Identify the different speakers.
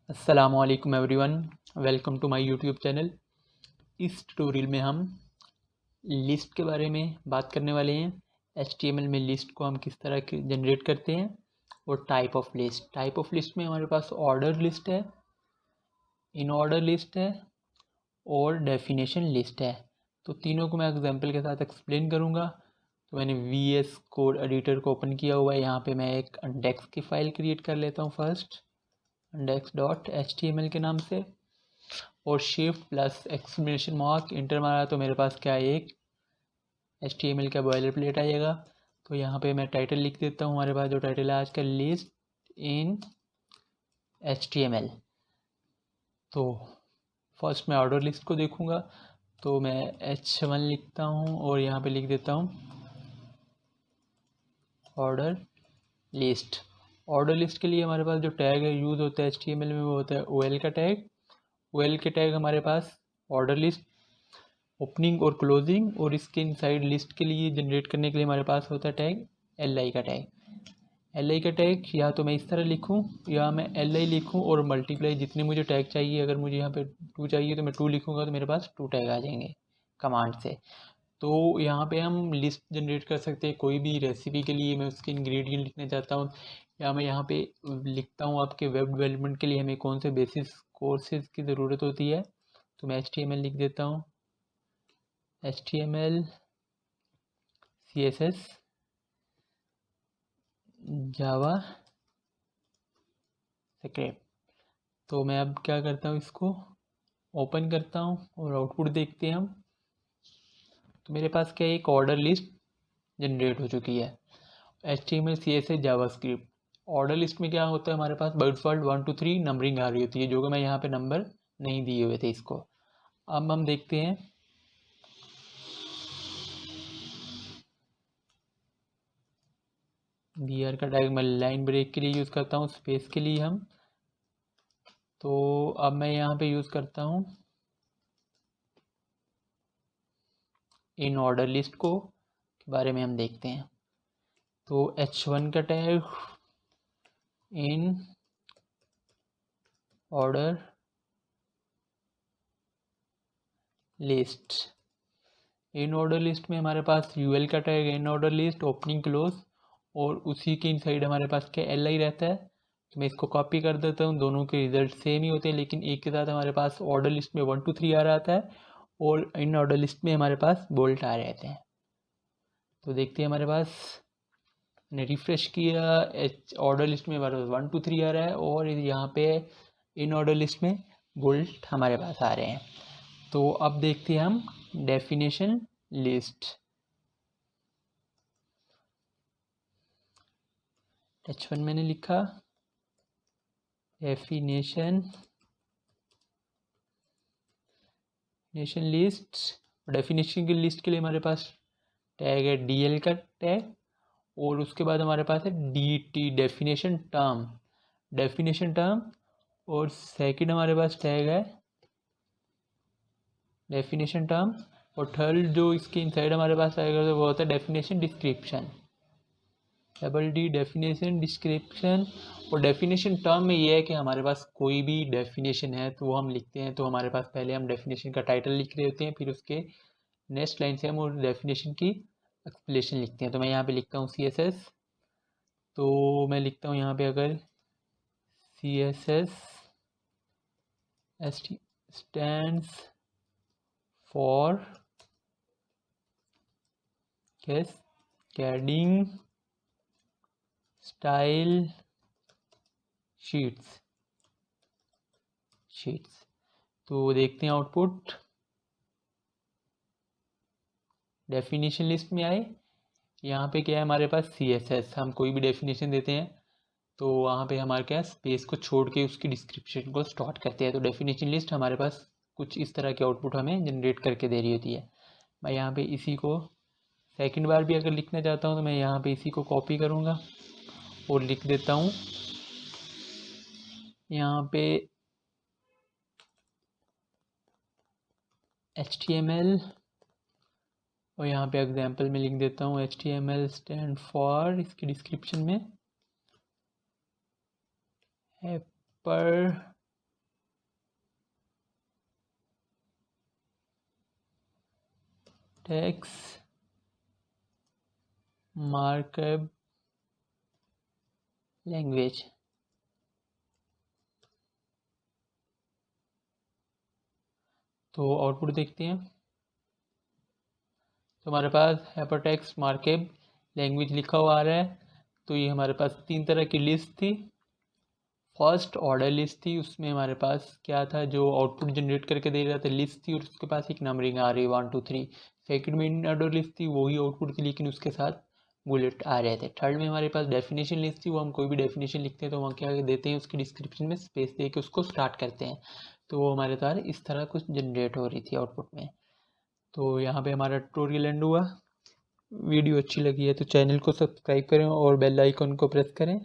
Speaker 1: अस्सलामुअलैकुम everyone, welcome to my YouTube channel. इस tutorial में हम लिस्ट के बारे में बात करने वाले हैं। HTML में लिस्ट को हम किस तरह जनरेट करते हैं और टाइप ऑफ लिस्ट में हमारे पास ऑर्डर लिस्ट है, इन ऑर्डर लिस्ट है और डेफिनेशन लिस्ट है। तो तीनों को मैं एग्जांपल के साथ एक्सप्लेन करूँगा। तो मैंने VS कोड एडिटर को ओपन किया हुआ है। यहाँ पे मैं एक इंडेक्स की फ़ाइल क्रिएट कर लेता हूँ फर्स्ट, index.html के नाम से, और shift plus exclamation mark inter मारा तो मेरे पास क्या है, एक HTML का बॉयलर प्लेट आएगा। तो यहाँ पे मैं टाइटल लिख देता हूँ। हमारे पास जो टाइटल है आज का, लिस्ट इन HTML। तो फर्स्ट मैं ऑर्डर लिस्ट को देखूँगा, तो मैं H1 लिखता हूँ और यहाँ पे लिख देता हूँ ऑर्डर लिस्ट। ऑर्डर लिस्ट के लिए हमारे पास जो टैग है यूज़ होता है HTML में, वो होता है OL का टैग। OL के टैग हमारे पास ऑर्डर लिस्ट ओपनिंग और क्लोजिंग, और इसके इनसाइड लिस्ट के लिए जनरेट करने के लिए हमारे पास होता है टैग LI का टैग। LI का टैग या तो मैं इस तरह लिखूं या मैं LI लिखूं और मल्टीप्लाई जितने मुझे टैग चाहिए, अगर मुझे यहाँ पे 2 चाहिए तो मैं 2 लिखूंगा तो मेरे पास 2 टैग आ जाएंगे कमांड से। तो यहाँ पे हम लिस्ट जनरेट कर सकते हैं। कोई भी रेसिपी के लिए मैं उसके इंग्रेडिएंट लिखना चाहता हूँ, या मैं यहाँ पे लिखता हूँ आपके वेब डेवलपमेंट के लिए हमें कौन से बेसिस कोर्सेज की ज़रूरत होती है, तो मैं HTML लिख देता हूँ, HTML, CSS, जावा स्क्रिप्ट। तो मैं अब क्या करता हूँ, इसको ओपन करता हूँ और आउटपुट देखते हैं हम। तो मेरे पास क्या है, एक ऑर्डर लिस्ट जनरेट हो चुकी है, HTML, CSS, जावा स्क्रिप्ट। ऑर्डर लिस्ट में क्या होता है, हमारे पास बाय डिफॉल्ट 1 2 3 नंबरिंग आ रही होती है, जो कि मैं यहाँ पे नंबर नहीं दिए हुए थे इसको। अब हम देखते हैं, BR का टैग मैं लाइन ब्रेक के लिए यूज़ करता हूँ, स्पेस के लिए हम। तो अब मैं यहाँ पे यूज़ करता हूँ इन ऑर्डर लिस्ट को, के बारे में हम देखते हैं। तो H1 का tag in order list. In order list में हमारे पास UL का tag in order list opening close, और उसी के इनसाइड हमारे पास क्या LI रहता है। तो मैं इसको कॉपी कर देता हूँ। दोनों के रिजल्ट सेम ही होते हैं, लेकिन एक के साथ हमारे पास ऑर्डर लिस्ट में 1 2 3 आ रहा था और इन ऑर्डर लिस्ट में हमारे पास बोल्ट आ रहे थे। तो देखते हैं, हमारे पास ने रिफ्रेश किया, ऑर्डर लिस्ट में हमारे पास 1 2 3 आ रहा है, और यहाँ पे इन ऑर्डर लिस्ट में बोल्ट हमारे पास आ रहे हैं। तो अब देखते हैं हम डेफिनेशन लिस्ट। H1 मैंने लिखा, डेफिनेशन लिस्ट। डेफिनेशन की लिस्ट के लिए हमारे पास टैग है DL का टैग, और उसके बाद हमारे पास है DT डेफिनेशन टर्म, और सेकंड हमारे पास टैग है डेफिनेशन टर्म, और थर्ड जो इसके इनसाइड हमारे पास आएगा तो वो होता है definition description, DD definition description. और डेफिनेशन टर्म में ये है कि हमारे पास कोई भी डेफिनेशन है तो वो हम लिखते हैं, तो हमारे पास पहले हम डेफिनेशन का टाइटल लिख रहे होते हैं, फिर उसके नेक्स्ट लाइन से हम उस डेफिनेशन की एक्सप्लेनेशन लिखते हैं। तो मैं यहाँ पे लिखता हूँ CSS, तो मैं लिखता हूँ यहाँ पे अगर CSS stands for cascading style sheets। तो देखते हैं आउटपुट, डेफिनेशन लिस्ट में आए। यहाँ पे क्या है, हमारे पास CSS, हम कोई भी डेफिनेशन देते हैं तो वहाँ पे हमारे क्या स्पेस को छोड़ के उसकी डिस्क्रिप्शन को स्टार्ट करते हैं। तो डेफिनेशन लिस्ट हमारे पास कुछ इस तरह के आउटपुट हमें जनरेट करके दे रही होती है। मैं यहाँ पे इसी को सेकंड बार भी अगर लिखना चाहता हूँ तो मैं यहाँ पे इसी को कॉपी करूँगा और लिख देता हूँ यहाँ पे HTML, और यहाँ पे एग्जाम्पल में लिख देता हूँ HTML स्टैंड फॉर, इसकी डिस्क्रिप्शन में हैपर text markup language। तो आउटपुट देखते हैं। तो हमारे पास हाइपरटेक्स्ट मार्कअप लैंग्वेज लिखा हुआ आ रहा है। तो ये हमारे पास 3 तरह की लिस्ट थी। फर्स्ट ऑर्डर लिस्ट थी, उसमें हमारे पास क्या था, जो आउटपुट जनरेट करके दे रहा था लिस्ट थी और उसके पास एक नंबरिंग आ रही 1 2 3। सेकेंड में ऑर्डर लिस्ट थी, वही आउटपुट थी लेकिन उसके साथ बुलेट आ रहे थे। थर्ड में हमारे पास डेफिनेशन लिस्ट थी, वो हम कोई भी डेफिनेशन लिखते हैं तो वहाँ क्या देते हैं, उसकी डिस्क्रिप्शन में स्पेस दे के उसको स्टार्ट करते हैं। तो वो हमारे द्वारा इस तरह कुछ जनरेट हो रही थी आउटपुट में। तो यहाँ पे हमारा ट्यूटोरियल एंड हुआ। वीडियो अच्छी लगी है तो चैनल को सब्सक्राइब करें और बेल आइकन को प्रेस करें।